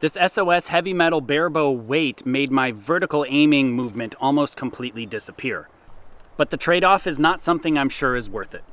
This SOS heavy metal barebow weight made my vertical aiming movement almost completely disappear. But the trade-off is not something I'm sure is worth it.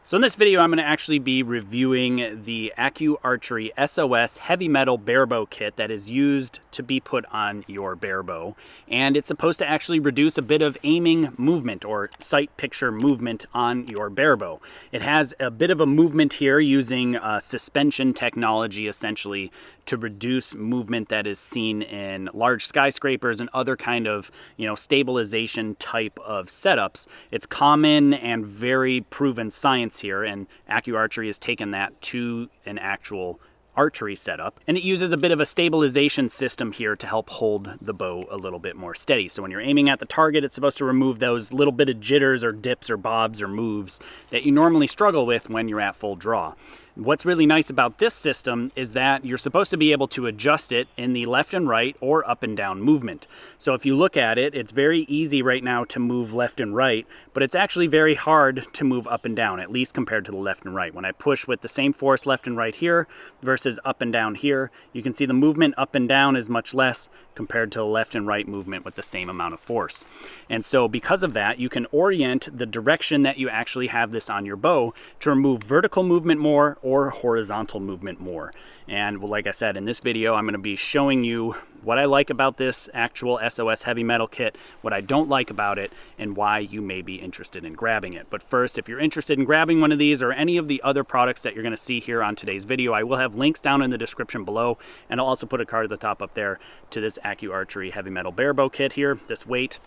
So in this video, I'm going to actually be reviewing the ACU Archery SOS heavy metal barebow kit that is used to be put on your barebow. And it's supposed to actually reduce a bit of aiming movement or sight picture movement on your barebow. It has a bit of a movement here using suspension technology essentially to reduce movement that is seen in large skyscrapers and other kind of, stabilization type of setups. It's common and very proven science here, and ACU Archery has taken that to an actual archery setup, and it uses a bit of a stabilization system here to help hold the bow a little bit more steady. So when you're aiming at the target, it's supposed to remove those little bit of jitters or dips or bobs or moves that you normally struggle with when you're at full draw. What's really nice about this system is that you're supposed to be able to adjust it in the left and right or up and down movement. So if you look at it, it's very easy right now to move left and right, but it's actually very hard to move up and down, at least compared to the left and right. When I push with the same force left and right here versus up and down here, you can see the movement up and down is much less compared to the left and right movement with the same amount of force. And so because of that, you can orient the direction that you actually have this on your bow to remove vertical movement more or horizontal movement more. And like I said, in this video, I'm going to be showing you what I like about this actual SOS heavy metal kit, what I don't like about it, and why you may be interested in grabbing it. But first, if you're interested in grabbing one of these or any of the other products that you're going to see here on today's video, I will have links down in the description below, and I'll also put a card at the top up there to this ACU Archery heavy metal barebow kit here, this weight.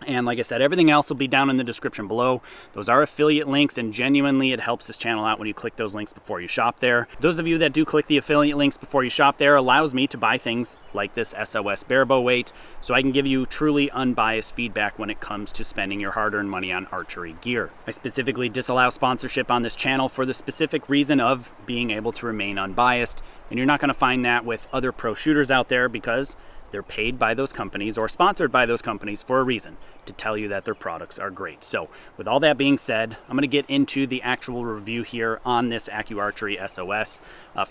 And like I said, everything else will be down in the description below. Those are affiliate links, and genuinely it helps this channel out when you click those links before you shop there. Those of you that do click the affiliate links before you shop there allows me to buy things like this SOS Barebow weight, so I can give you truly unbiased feedback when it comes to spending your hard-earned money on archery gear. I specifically disallow sponsorship on this channel for the specific reason of being able to remain unbiased, and you're not going to find that with other pro shooters out there because they're paid by those companies or sponsored by those companies for a reason, to tell you that their products are great. So with all that being said, I'm going to get into the actual review here on this ACU Archery SOS.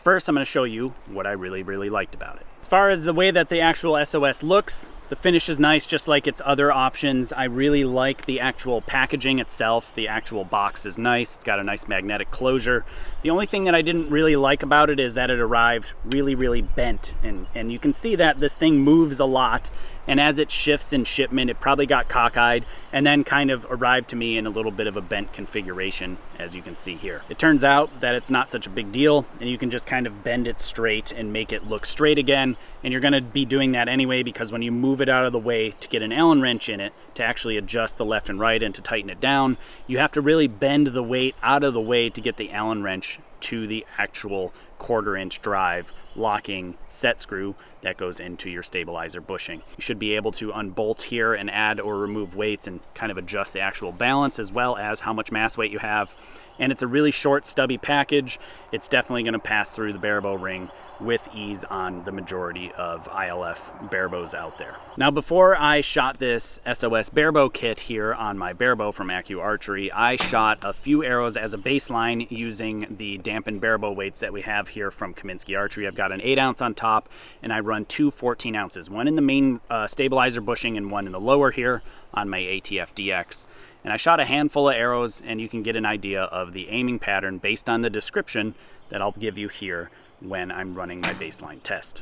First, I'm going to show you what I really liked about it. As far as the way that the actual SOS looks, the finish is nice, just like its other options. I really like the actual packaging itself. The actual box is nice. It's got a nice magnetic closure. The only thing that I didn't really like about it is that it arrived really bent. And you can see that this thing moves a lot. And as it shifts in shipment, it probably got cockeyed and then kind of arrived to me in a little bit of a bent configuration, as you can see here. It turns out that it's not such a big deal, and you can just kind of bend it straight and make it look straight again. And you're gonna be doing that anyway, because when you move it out of the way to get an Allen wrench in it, to actually adjust the left and right and to tighten it down, you have to really bend the weight out of the way to get the Allen wrench to the actual 1/4 inch drive locking set screw that goes into your stabilizer bushing. You should be able to unbolt here and add or remove weights and kind of adjust the actual balance as well as how much mass weight you have. And it's a really short, stubby package. It's definitely going to pass through the barebow ring with ease on the majority of ILF barebows out there. Now, before I shot this SOS Barebow kit here on my barebow from ACU Archery, I shot a few arrows as a baseline using the dampened barebow weights that we have here from Kaminsky Archery. I've got an 8 ounce on top, and I run 2 14 ounces, one in the main stabilizer bushing and one in the lower here on my ATF DX. And I shot a handful of arrows, and you can get an idea of the aiming pattern based on the description that I'll give you here when I'm running my baseline test.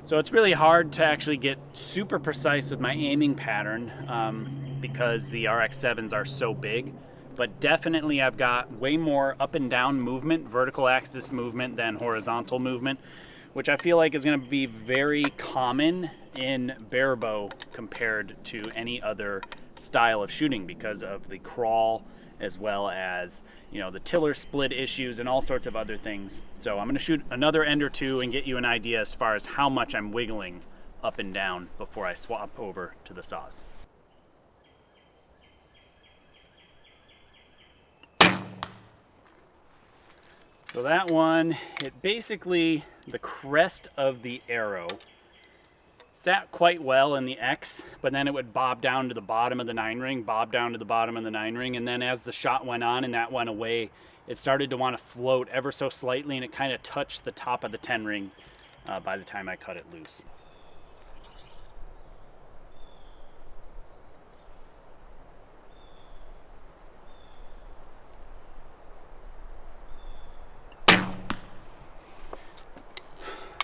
So it's really hard to actually get super precise with my aiming pattern because the RX-7s are so big. But definitely I've got way more up and down movement, vertical axis movement, than horizontal movement, which I feel like is going to be very common in barebow compared to any other style of shooting because of the crawl as well as, the tiller split issues and all sorts of other things. So I'm going to shoot another end or two and get you an idea as far as how much I'm wiggling up and down before I swap over to the saws. So that one, it basically, the crest of the arrow sat quite well in the X, but then it would bob down to the bottom of the 9-ring, bob down to the bottom of the 9-ring, and then as the shot went on and that went away, it started to want to float ever so slightly, and it kind of touched the top of the 10-ring by the time I cut it loose.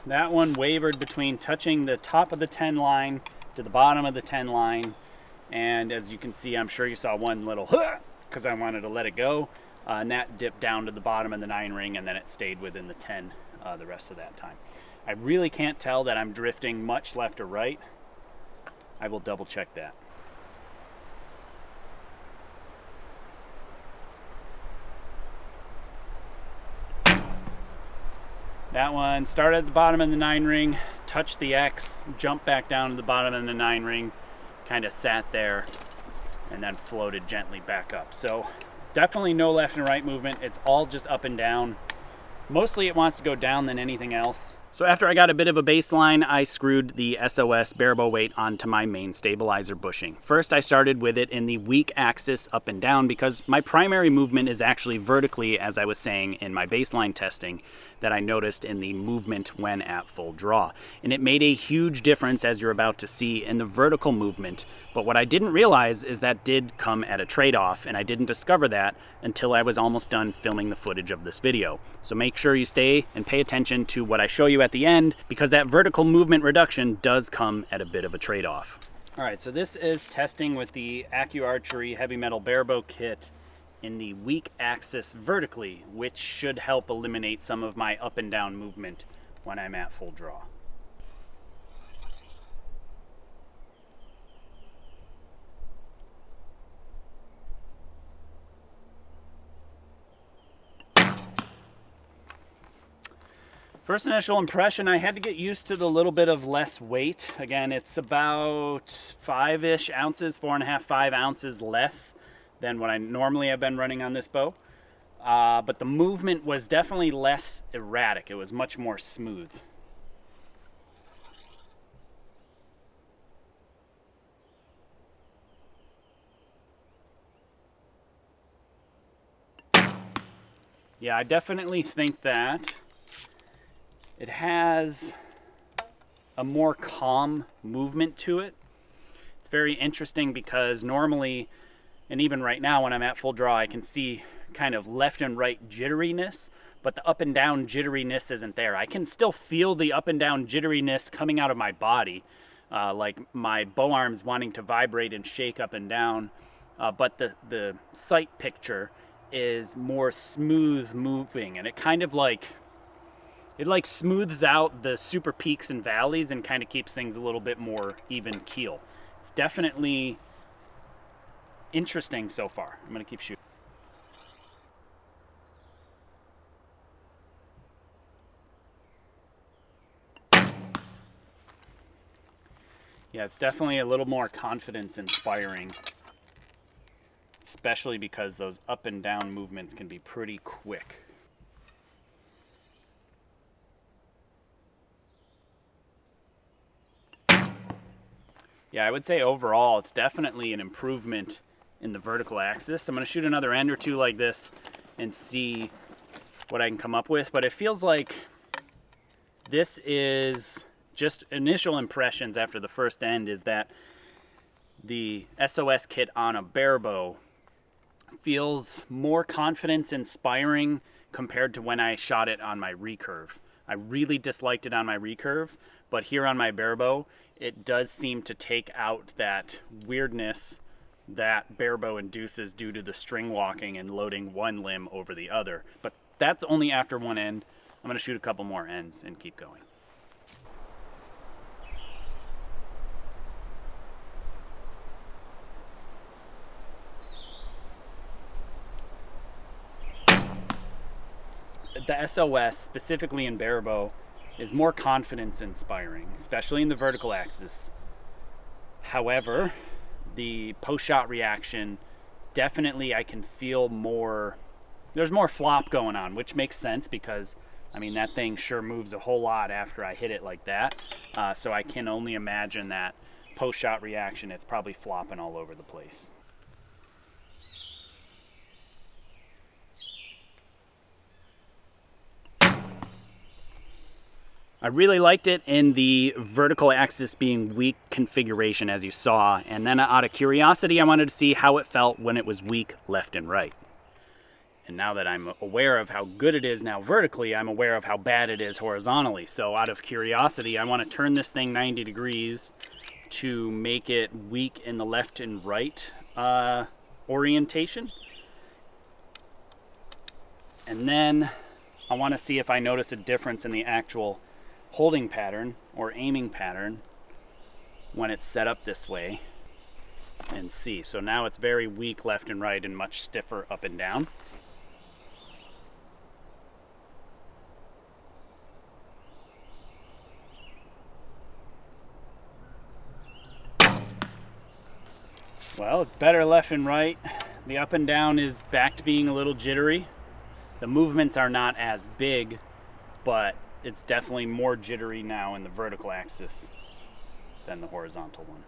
That one wavered between touching the top of the 10 line to the bottom of the 10 line, and as you can see, I'm sure you saw one little because I wanted to let it go, and that dipped down to the bottom of the 9-ring, and then it stayed within the 10 the rest of that time. I really can't tell that I'm drifting much left or right. I will double check that. That one started at the bottom of the 9-ring, touched the X, jumped back down to the bottom of the 9-ring, kind of sat there, and then floated gently back up. So definitely no left and right movement. It's all just up and down. Mostly it wants to go down than anything else. So after I got a bit of a baseline, I screwed the SOS Barebow Weight onto my main stabilizer bushing. First, I started with it in the weak axis up and down because my primary movement is actually vertically, as I was saying in my baseline testing, that I noticed in the movement when at full draw. And it made a huge difference, as you're about to see, in the vertical movement. But what I didn't realize is that did come at a trade-off, and I didn't discover that until I was almost done filming the footage of this video. So make sure you stay and pay attention to what I show you at the end, because that vertical movement reduction does come at a bit of a trade-off. All right, so this is testing with the ACU Archery Heavy Metal Barebow kit in the weak axis vertically, which should help eliminate some of my up and down movement when I'm at full draw. First initial impression, I had to get used to the little bit of less weight. Again, it's about 5-ish ounces, 4.5, 5 ounces less than what I normally have been running on this bow. But the movement was definitely less erratic. It was much more smooth. Yeah, I definitely think that it has a more calm movement to it. It's very interesting because normally, and even right now when I'm at full draw, I can see kind of left and right jitteriness, but the up and down jitteriness isn't there. I can still feel the up and down jitteriness coming out of my body, like my bow arms wanting to vibrate and shake up and down, but the sight picture is more smooth moving, and it kind of like, it like smooths out the super peaks and valleys and kind of keeps things a little bit more even keel. It's definitely interesting so far. I'm gonna keep shooting. Yeah, it's definitely a little more confidence inspiring, especially because those up and down movements can be pretty quick. Yeah, I would say overall it's definitely an improvement in the vertical axis. I'm going to shoot another end or two like this and see what I can come up with, but it feels like this is just initial impressions after the first end, is that the SOS kit on a barebow feels more confidence inspiring compared to when I shot it on my recurve. I really disliked it on my recurve, but here on my barebow, it does seem to take out that weirdness that barebow induces due to the string walking and loading one limb over the other. But that's only after one end. I'm going to shoot a couple more ends and keep going. The SOS, specifically in barebow, is more confidence inspiring, especially in the vertical axis. However, the post-shot reaction, definitely I can feel more there's more flop going on, which makes sense because, I mean, that thing sure moves a whole lot after I hit it like that. So I can only imagine that post-shot reaction, it's probably flopping all over the place. I really liked it in the vertical axis being weak configuration, as you saw, and then out of curiosity I wanted to see how it felt when it was weak left and right. And now that I'm aware of how good it is now vertically, I'm aware of how bad it is horizontally. So out of curiosity, I want to turn this thing 90 degrees to make it weak in the left and right orientation. And then I want to see if I notice a difference in the actual holding pattern or aiming pattern when it's set up this way, and see. So now it's very weak left and right and much stiffer up and down. Well, it's better left and right. The up and down is back to being a little jittery. The movements are not as big, but it's definitely more jittery now in the vertical axis than the horizontal one.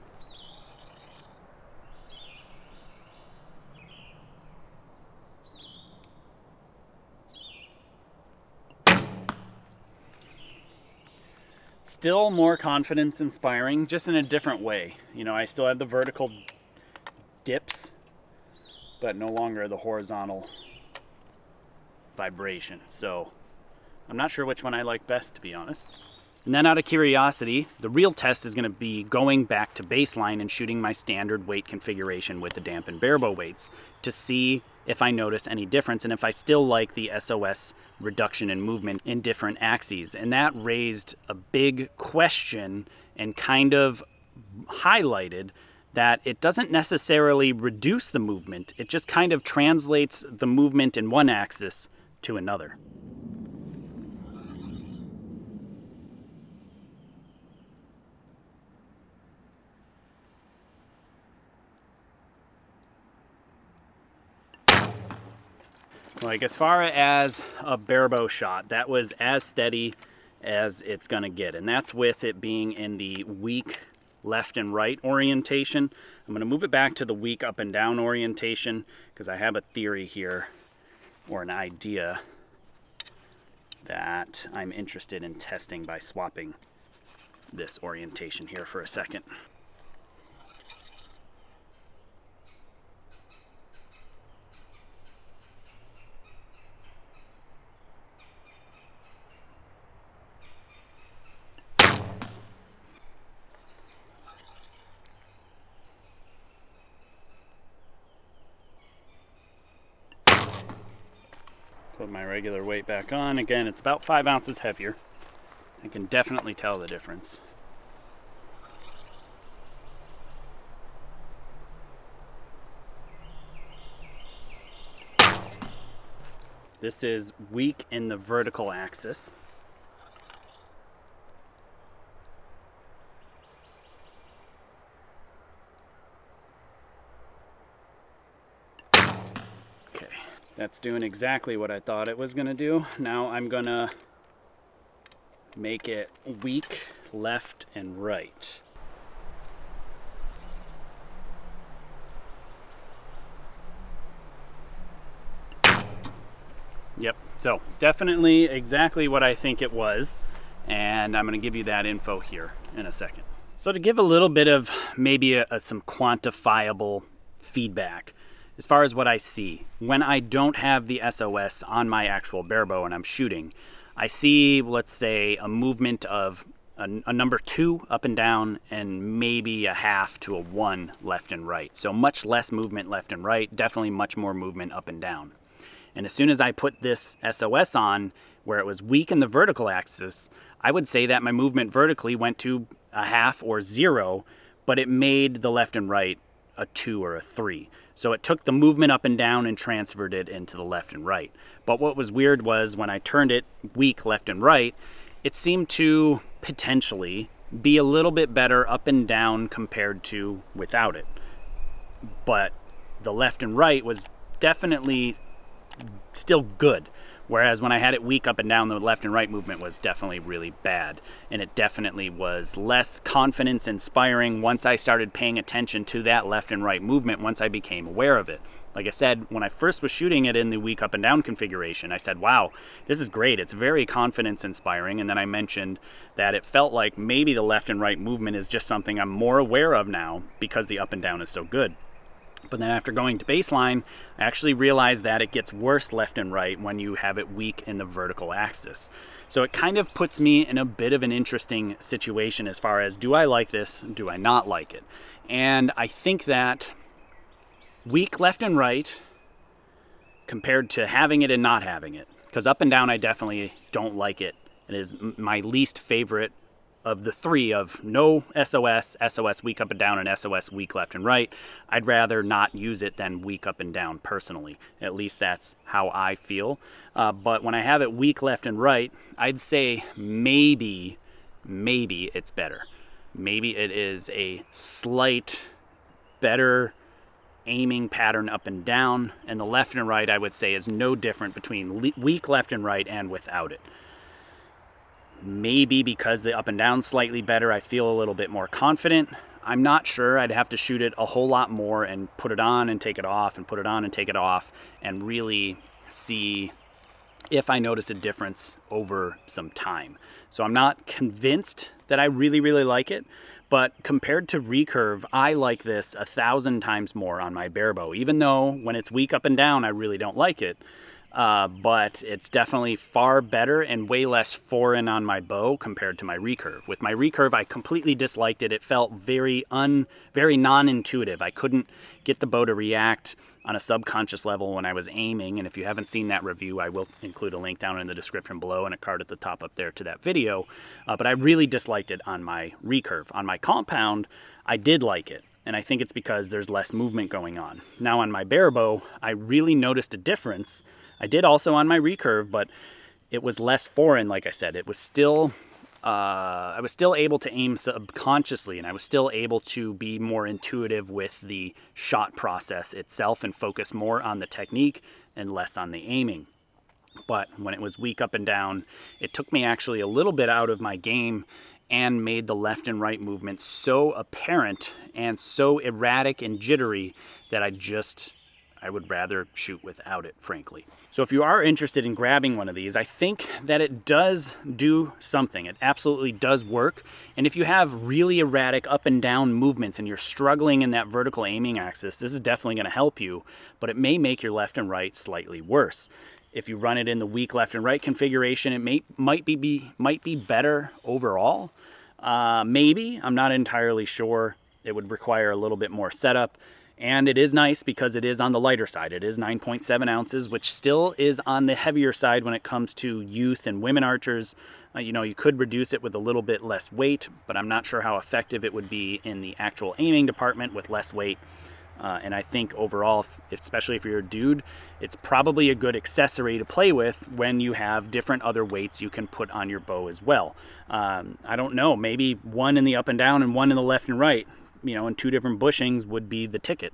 Still more confidence inspiring, just in a different way. You know, I still have the vertical dips, but no longer the horizontal vibration. So I'm not sure which one I like best, to be honest. And then out of curiosity, the real test is going to be going back to baseline and shooting my standard weight configuration with the dampened Barebow weights to see if I notice any difference and if I still like the SOS reduction in movement in different axes. And that raised a big question and kind of highlighted that it doesn't necessarily reduce the movement, it just kind of translates the movement in one axis to another. Like, as far as a barebow shot, that was as steady as it's gonna get, and that's with it being in the weak left and right orientation. I'm gonna move it back to the weak up and down orientation because I have a theory here, or an idea, that I'm interested in testing by swapping this orientation here for a second. Put my regular weight back on. Again, it's about 5 ounces heavier. I can definitely tell the difference. This is weak in the vertical axis. That's doing exactly what I thought it was going to do. Now I'm going to make it weak left and right. Yep, so definitely exactly what I think it was, and I'm going to give you that info here in a second. So to give a little bit of maybe some quantifiable feedback, as far as what I see, when I don't have the SOS on my actual barebow and I'm shooting, I see, let's say, a movement of a number 2 up and down and maybe a half to a 1 left and right. So much less movement left and right, definitely much more movement up and down. And as soon as I put this SOS on, where it was weak in the vertical axis, I would say that my movement vertically went to a half or 0, but it made the left and right a 2 or a 3. So it took the movement up and down and transferred it into the left and right. But what was weird was when I turned it weak left and right, it seemed to potentially be a little bit better up and down compared to without it. But the left and right was definitely still good. Whereas when I had it weak up and down, the left and right movement was definitely really bad. And it definitely was less confidence inspiring once I started paying attention to that left and right movement, once I became aware of it. Like I said, when I first was shooting it in the weak up and down configuration, I said, wow, this is great. It's very confidence inspiring. And then I mentioned that it felt like maybe the left and right movement is just something I'm more aware of now because the up and down is so good. But then after going to baseline, I actually realized that it gets worse left and right when you have it weak in the vertical axis. So it kind of puts me in a bit of an interesting situation as far as, do I like this? Do I not like it? And I think that weak left and right compared to having it and not having it, because up and down I definitely don't like it. It is my least favorite of the three, of no SOS, SOS weak up and down, and SOS weak left and right. I'd rather not use it than weak up and down personally. At least that's how I feel. But when I have it weak left and right, I'd say maybe it's better. Maybe it is a slight better aiming pattern up and down, and the left and right I would say is no different between weak left and right and without it. Maybe because the up and down slightly better, I feel a little bit more confident. I'm not sure. I'd have to shoot it a whole lot more and put it on and take it off and put it on and take it off and really see if I notice a difference over some time. So I'm not convinced that I really like it, but compared to recurve, I like this 1,000 times more on my Barebow, even though when it's weak up and down, I really don't like it. But it's definitely far better and way less foreign on my bow compared to my recurve. With my recurve, I completely disliked it. It felt very non-intuitive. I couldn't get the bow to react on a subconscious level when I was aiming. And if you haven't seen that review, I will include a link down in the description below and a card at the top up there to that video. But I really disliked it on my recurve. On my compound, I did like it. And I think it's because there's less movement going on. Now on my Barebow, I really noticed a difference. I did also on my recurve, but it was less foreign, like I said. It was still, I was still able to aim subconsciously, and I was still able to be more intuitive with the shot process itself and focus more on the technique and less on the aiming. But when it was weak up and down, it took me actually a little bit out of my game and made the left and right movement so apparent and so erratic and jittery that I would rather shoot without it, frankly. So if you are interested in grabbing one of these, I think that it does do something. It absolutely does work. And if you have really erratic up and down movements and you're struggling in that vertical aiming axis, this is definitely going to help you, but it may make your left and right slightly worse. If you run it in the weak left and right configuration, it might be better overall. Maybe, I'm not entirely sure. It would require a little bit more setup. And it is nice because it is on the lighter side. It is 9.7 ounces, which still is on the heavier side when it comes to youth and women archers. You know, you could reduce it with a little bit less weight, but I'm not sure how effective it would be in the actual aiming department with less weight. And I think overall, especially if you're a dude, it's probably a good accessory to play with when you have different other weights you can put on your bow as well. I don't know, maybe one in the up and down and one in the left and right, you know, and two different bushings would be the ticket.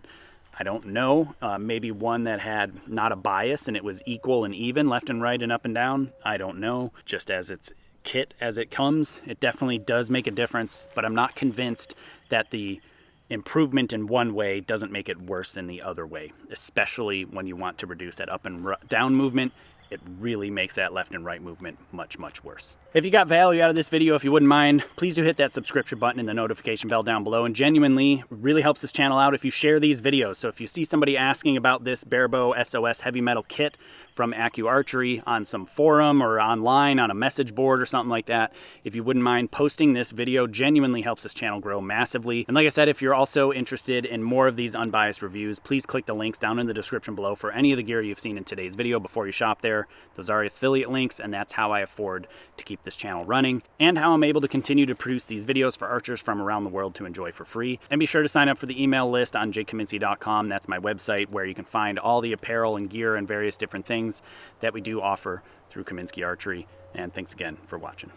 I don't know, maybe one that had not a bias and it was equal and even left and right and up and down. I don't know, just as it's kit as it comes, it definitely does make a difference, but I'm not convinced that the improvement in one way doesn't make it worse in the other way, especially when you want to reduce that up and down movement. It really makes that left and right movement much worse. If you got value out of this video, if you wouldn't mind, please do hit that subscription button and the notification bell down below, and genuinely really helps this channel out if you share these videos. So if you see somebody asking about this Barebow SOS heavy metal kit from ACU Archery on some forum or online on a message board or something like that, if you wouldn't mind posting this video, genuinely helps this channel grow massively. And like I said, if you're also interested in more of these unbiased reviews, please click the links down in the description below for any of the gear you've seen in today's video before you shop there. Those are affiliate links, and that's how I afford to keep this channel running and how I'm able to continue to produce these videos for archers from around the world to enjoy for free. And be sure to sign up for the email list on jakekaminski.com. That's my website where you can find all the apparel and gear and various different things that we do offer through Kaminski Archery. And thanks again for watching.